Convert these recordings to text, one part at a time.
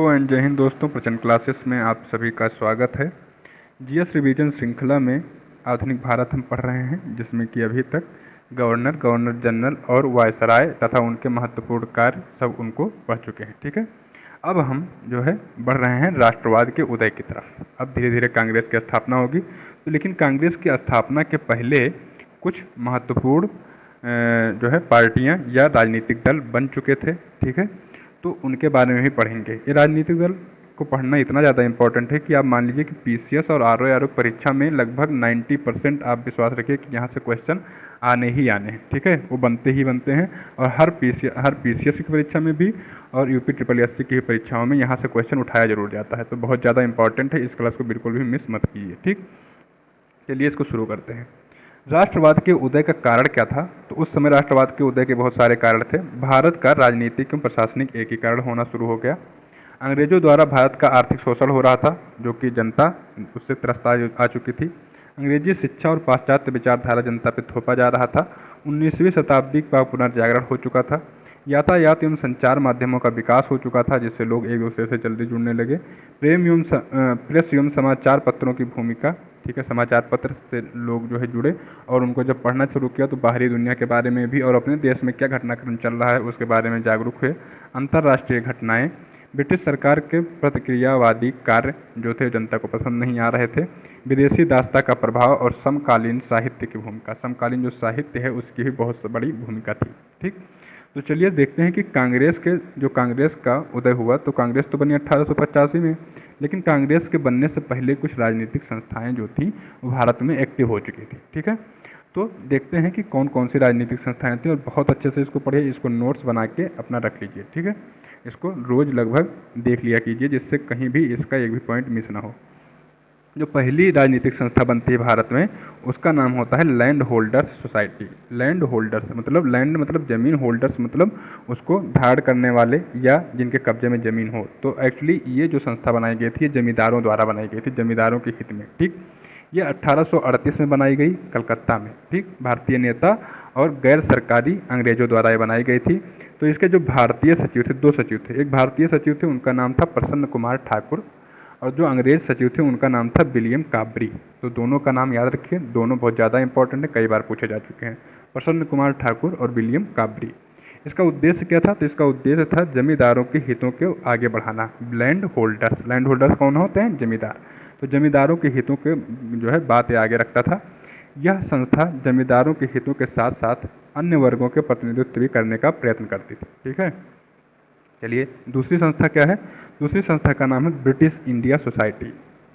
And जय हिंद दोस्तों, प्रचंड क्लासेस में आप सभी का स्वागत है। जीएस रिवीजन श्रृंखला में आधुनिक भारत हम पढ़ रहे हैं, जिसमें कि अभी तक गवर्नर, गवर्नर जनरल और वायसराय तथा उनके महत्वपूर्ण कार्य सब उनको पढ़ चुके हैं। ठीक है, अब हम जो है बढ़ रहे हैं राष्ट्रवाद के उदय की तरफ। अब धीरे धीरे कांग्रेस की स्थापना होगी, तो लेकिन कांग्रेस की स्थापना के पहले कुछ महत्वपूर्ण जो है पार्टियां या राजनीतिक दल बन चुके थे। ठीक है, तो उनके बारे में भी पढ़ेंगे। ये राजनीतिक दल को पढ़ना इतना ज़्यादा इंपॉर्टेंट है कि आप मान लीजिए कि पीसीएस और आरओ परीक्षा में लगभग 90% आप विश्वास रखिए कि यहाँ से क्वेश्चन आने ही आने हैं। ठीक है, वो बनते ही बनते हैं, और हर पीसीएस की परीक्षा में भी और यूपी SSS की परीक्षाओं में यहाँ से क्वेश्चन उठाया जरूर जाता है। तो बहुत ज़्यादा इंपॉर्टेंट है, इस क्लास को बिल्कुल भी मिस मत कीजिए। ठीक, चलिए इसको शुरू करते हैं। राष्ट्रवाद के उदय का कारण क्या था? तो उस समय राष्ट्रवाद के उदय के बहुत सारे कारण थे। भारत का राजनीतिक एवं प्रशासनिक एकीकरण होना शुरू हो गया। अंग्रेजों द्वारा भारत का आर्थिक शोषण हो रहा था, जो कि जनता उससे त्रस्त आ चुकी थी। अंग्रेजी शिक्षा और पाश्चात्य विचारधारा जनता पर थोपा जा रहा था। 19वीं शताब्दी का पुनर्जागरण हो चुका था। यातायात एवं संचार माध्यमों का विकास हो चुका था, जिससे लोग एक दूसरे से जल्दी जुड़ने लगे। प्रेस एवं समाचार पत्रों की भूमिका, ठीक है, समाचार पत्र से लोग जो है जुड़े और उनको जब पढ़ना शुरू किया तो बाहरी दुनिया के बारे में भी और अपने देश में क्या घटनाक्रम चल रहा है उसके बारे में जागरूक हुए। अंतर्राष्ट्रीय घटनाएं, ब्रिटिश सरकार के प्रतिक्रियावादी कार्य जो थे जनता को पसंद नहीं आ रहे थे। विदेशी दासता का प्रभाव और समकालीन साहित्य की भूमिका, समकालीन जो साहित्य है उसकी भी बहुत बड़ी भूमिका थी। ठीक, तो चलिए देखते हैं कि कांग्रेस का उदय हुआ। तो कांग्रेस तो बनी 1885 में, लेकिन कांग्रेस के बनने से पहले कुछ राजनीतिक संस्थाएं जो थी वो भारत में एक्टिव हो चुकी थी। ठीक है, तो देखते हैं कि कौन कौन सी राजनीतिक संस्थाएं थी, और बहुत अच्छे से इसको पढ़िए, इसको नोट्स बना के अपना रख लीजिए। ठीक है, इसको रोज़ लगभग देख लिया कीजिए, जिससे कहीं भी इसका एक भी पॉइंट मिस ना हो। जो पहली राजनीतिक संस्था बनती है भारत में, उसका नाम होता है land holders society. Land holders मतलब लैंड मतलब ज़मीन, होल्डर्स मतलब उसको धारण करने वाले या जिनके कब्जे में ज़मीन हो। तो एक्चुअली ये जो संस्था बनाई गई थी, ये जमींदारों द्वारा बनाई गई थी, जमींदारों के हित में। ठीक, ये 1838 में बनाई गई कलकत्ता में। ठीक, भारतीय नेता और गैर सरकारी अंग्रेजों द्वारा ये बनाई गई थी। तो इसके जो भारतीय सचिव थे, 2 सचिव थे। एक भारतीय सचिव थे, उनका नाम था प्रसन्न कुमार ठाकुर, और जो अंग्रेज सचिव थे उनका नाम था विलियम काबरी। तो दोनों का नाम याद रखिए, दोनों बहुत ज़्यादा इंपॉर्टेंट है, कई बार पूछे जा चुके हैं। प्रसन्न कुमार ठाकुर और विलियम काबरी। इसका उद्देश्य क्या था? तो इसका उद्देश्य था जमींदारों के हितों को आगे बढ़ाना। लैंड होल्डर्स कौन होते हैं? जमींदार। तो जमींदारों के हितों के जो है बात आगे रखता था। यह संस्था जमींदारों के हितों के साथ साथ अन्य वर्गों के प्रतिनिधित्व भी करने का प्रयत्न करती थी। ठीक है, चलिए दूसरी संस्था क्या है? दूसरी संस्था का नाम है ब्रिटिश इंडिया सोसाइटी।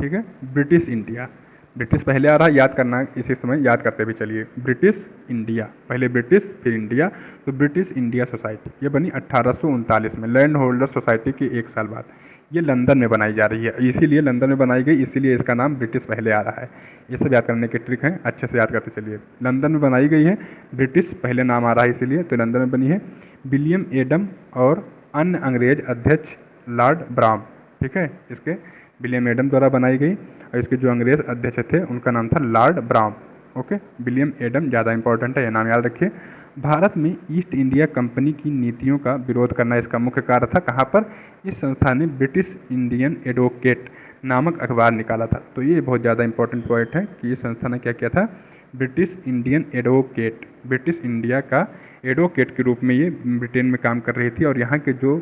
ठीक है, ब्रिटिश इंडिया, ब्रिटिश पहले आ रहा है, याद करना इसी समय, याद करते भी चलिए। ब्रिटिश इंडिया, पहले ब्रिटिश फिर इंडिया, तो ब्रिटिश इंडिया सोसाइटी ये बनी 1839 में, लैंड होल्डर सोसाइटी की 1 साल बाद। ये लंदन में बनाई जा रही है, इसीलिए लंदन में बनाई गई, इसीलिए इसका नाम ब्रिटिश पहले आ रहा है। ये सब याद करने की ट्रिक है, अच्छे से याद करते चलिए। लंदन में बनाई गई है, ब्रिटिश पहले नाम आ रहा है इसीलिए, तो लंदन में बनी है। विलियम एडम और अन्य अंग्रेज अध्यक्ष लॉर्ड ब्राम। ठीक है, इसके विलियम एडम द्वारा बनाई गई, और इसके जो अंग्रेज अध्यक्ष थे उनका नाम था Lord Bram. Okay, William Adam ज़्यादा इंपॉर्टेंट है, ये नाम याद रखिए। भारत में ईस्ट इंडिया कंपनी की नीतियों का विरोध करना इसका मुख्य कार्य था। कहाँ पर? इस संस्था ने ब्रिटिश इंडियन एडवोकेट नामक अखबार निकाला था। तो ये बहुत ज़्यादा इंपॉर्टेंट पॉइंट है कि इस संस्था ने क्या किया था? British Indian advocate, British India का एडवोकेट के रूप में ये ब्रिटेन में काम कर रही थी, और यहाँ के जो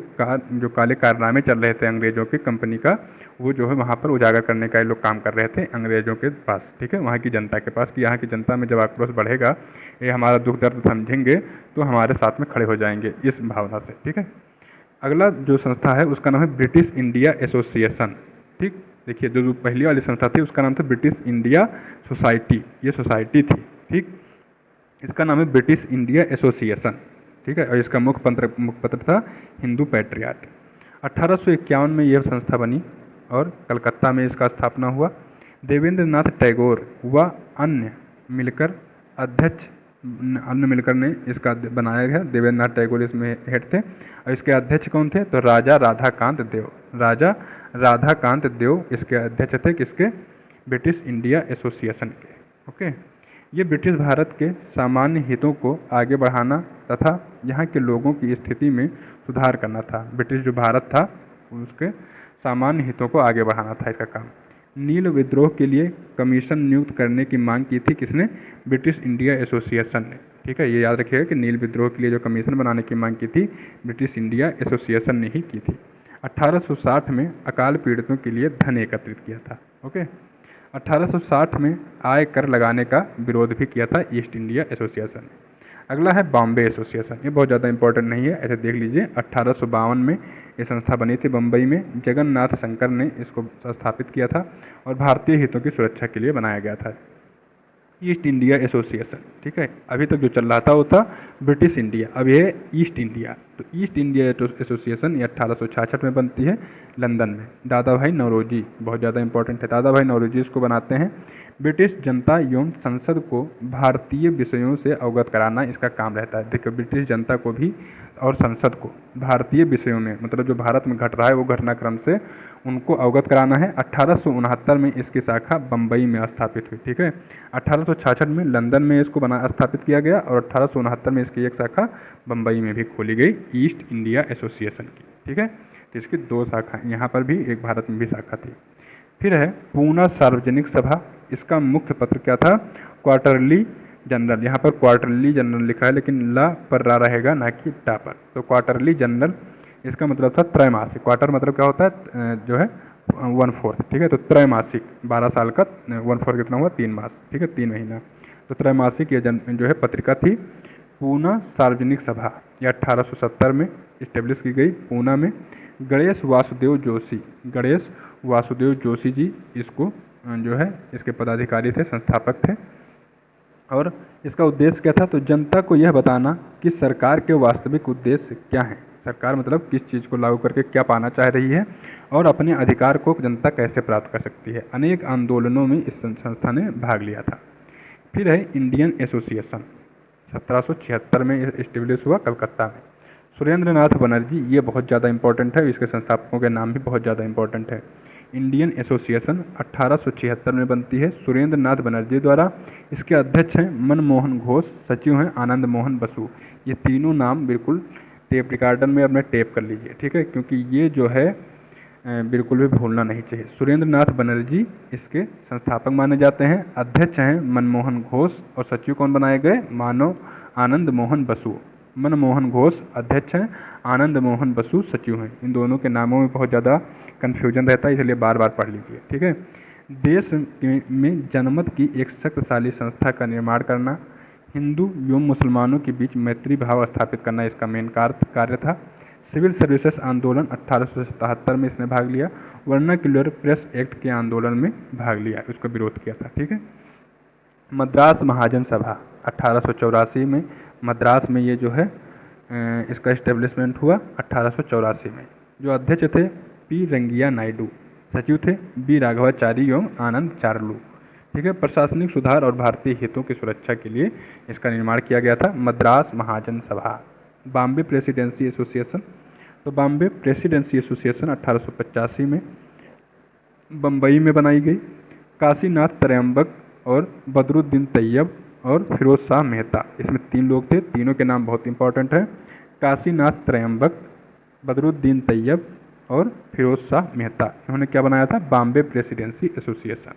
काले कारनामे चल रहे थे अंग्रेजों की कंपनी का, वो जो है वहाँ पर उजागर करने का ये लोग काम कर रहे थे अंग्रेजों के पास। ठीक है, वहाँ की जनता के पास, कि यहाँ की जनता में जब आक्रोश बढ़ेगा, ये हमारा दुख दर्द समझेंगे तो हमारे साथ में खड़े हो जाएंगे, इस भावना से। ठीक है, अगला जो संस्था है उसका नाम है ब्रिटिश इंडिया एसोसिएशन। ठीक, देखिए जो पहली वाली संस्था थी उसका नाम था ब्रिटिश इंडिया सोसाइटी, ये सोसाइटी थी। ठीक, इसका नाम है ब्रिटिश इंडिया एसोसिएशन। ठीक है, और इसका मुख्य पत्र था हिंदू पैट्रियाट। 1851 में यह संस्था बनी और कलकत्ता में इसका स्थापना हुआ। देवेंद्र नाथ टैगोर व अन्य मिलकर ने इसका बनाया गया। देवेंद्र नाथ टैगोर इसमें हेड थे, और इसके अध्यक्ष कौन थे? तो राजा राधाकांत देव। राजा राधाकांत देव इसके अध्यक्ष थे, किसके? ब्रिटिश इंडिया एसोसिएशन के। ओके, ये ब्रिटिश भारत के सामान्य हितों को आगे बढ़ाना तथा यहाँ के लोगों की स्थिति में सुधार करना था। ब्रिटिश जो भारत था उसके सामान्य हितों को आगे बढ़ाना था इसका काम। नील विद्रोह के लिए कमीशन नियुक्त करने की मांग की थी किसने? ब्रिटिश इंडिया एसोसिएशन ने। ठीक है, ये याद रखिएगा कि नील विद्रोह के लिए जो कमीशन बनाने की मांग की थी ब्रिटिश इंडिया एसोसिएशन ने ही की थी। 1860 में अकाल पीड़ितों के लिए धन एकत्रित किया था। ओके, 1860 में आय कर लगाने का विरोध भी किया था ईस्ट इंडिया एसोसिएशन ने। अगला है बॉम्बे एसोसिएशन। ये बहुत ज़्यादा इंपॉर्टेंट नहीं है, ऐसे देख लीजिए। 1852 में ये संस्था बनी थी बम्बई में। जगन्नाथ शंकर ने इसको स्थापित किया था और भारतीय हितों की सुरक्षा के लिए बनाया गया था ईस्ट इंडिया एसोसिएशन। ठीक है, अभी तक जो चल रहा था वो था ब्रिटिश इंडिया, अब ये है ईस्ट इंडिया। तो ईस्ट इंडिया एसोसिएशन ये 1866 में बनती है लंदन में। दादा भाई नौरोजी बहुत ज़्यादा इंपॉर्टेंट है, दादा भाई नौरोजी इसको बनाते हैं। ब्रिटिश जनता एवं संसद को भारतीय विषयों से अवगत कराना इसका काम रहता है। देखिए, ब्रिटिश जनता को भी और संसद को भारतीय विषयों में, मतलब जो भारत में घट रहा है वो घटनाक्रम से उनको अवगत कराना है। 1869 में इसकी शाखा बम्बई में स्थापित हुई। ठीक है, 1866 में लंदन में इसको स्थापित किया गया और 1869 में इसकी एक शाखा बम्बई में भी खोली गई ईस्ट इंडिया एसोसिएशन की। ठीक है, तो इसकी 2 शाखा, यहाँ पर भी एक भारत में भी शाखा थी। फिर है पूना सार्वजनिक सभा। इसका मुख्य पत्र क्या था? Quarterly general. यहाँ पर क्वार्टरली जनरल लिखा है लेकिन ला पर रा रहेगा, ना कि टा पर। तो क्वार्टरली जनरल इसका मतलब था त्रैमासिक। क्वार्टर मतलब क्या होता है? जो है 1/4। ठीक है, तो त्रैमासिक 12 साल का 1/4 कितना हुआ? 3 मास। ठीक है, 3 महीना। तो त्रैमासिक ये जो है पत्रिका थी पूना सार्वजनिक सभा। यह 1870 में इस्टेब्लिश की गई पूना में। गणेश वासुदेव जोशी जी इसको जो है इसके पदाधिकारी थे, संस्थापक थे। और इसका उद्देश्य क्या था? तो जनता को यह बताना कि सरकार के वास्तविक उद्देश्य क्या हैं, सरकार मतलब किस चीज़ को लागू करके क्या पाना चाह रही है और अपने अधिकार को जनता कैसे प्राप्त कर सकती है। अनेक आंदोलनों में इस संस्था ने भाग लिया था। फिर है इंडियन एसोसिएशन। 1776 में इस्टेब्लिश हुआ कलकत्ता में। सुरेंद्र नाथ बनर्जी, ये बहुत ज़्यादा इंपॉर्टेंट है, इसके संस्थापकों के नाम भी बहुत ज़्यादा इंपॉर्टेंट है। इंडियन एसोसिएशन 1876 में बनती है सुरेंद्र नाथ बनर्जी द्वारा। इसके अध्यक्ष हैं मनमोहन घोष, सचिव हैं आनंद मोहन बसु। ये तीनों नाम बिल्कुल टेप रिकॉर्डर में अपने टेप कर लीजिए। ठीक है, क्योंकि ये जो है बिल्कुल भी भूलना नहीं चाहिए। सुरेंद्र नाथ बनर्जी इसके संस्थापक माने जाते हैं। अध्यक्ष हैं मनमोहन घोष और सचिव कौन बनाए गए? आनंद मोहन बसु। मनमोहन घोष अध्यक्ष हैं, आनंद मोहन बसु सचिव हैं। इन दोनों के नामों में बहुत ज़्यादा कन्फ्यूजन रहता है, इसलिए बार बार पढ़ लीजिए। ठीक है, देश में जनमत की एक शक्तिशाली संस्था का निर्माण करना, हिंदू एवं मुसलमानों के बीच मैत्री भाव स्थापित करना इसका मेन कार्य था। सिविल सर्विसेज आंदोलन 1877 में इसने भाग लिया। वर्नाक्युलर प्रेस एक्ट के आंदोलन में भाग लिया, उसका विरोध किया था। ठीक है, मद्रास महाजन सभा 1884 में मद्रास में ये जो है इसका इस्टेब्लिशमेंट हुआ 1884 में। जो अध्यक्ष थे पी रंगिया नायडू, सचिव थे बी राघवाचारी एवं आनंद चार्लू। ठीक है, प्रशासनिक सुधार और भारतीय हितों की सुरक्षा के लिए इसका निर्माण किया गया था। मद्रास महाजन सभा। Bombay presidency association. तो बॉम्बे प्रेसिडेंसी एसोसिएशन 1885 में बम्बई में बनाई गई। काशीनाथ त्रयंबक और बदरुद्दीन तैयब और फिरोज शाह मेहता, इसमें 3 लोग थे। तीनों के नाम बहुत इंपॉर्टेंट है। काशीनाथ त्रयंबक, बदरुद्दीन तैयब और फिरोज शाह मेहता। इन्होंने क्या बनाया था? Bombay presidency association.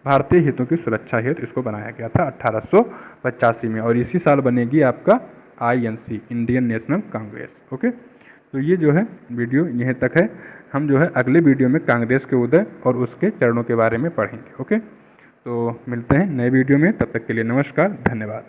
भारतीय हितों की सुरक्षा हेतु इसको बनाया गया था 1885 में। और इसी साल बनेगी आपका INC, Indian national Congress. Okay, तो ये जो है वीडियो यहीं तक है। हम जो है अगले वीडियो में कांग्रेस के उदय और उसके चरणों के बारे में पढ़ेंगे। ओके, तो मिलते हैं नए वीडियो में, तब तक के लिए नमस्कार, धन्यवाद।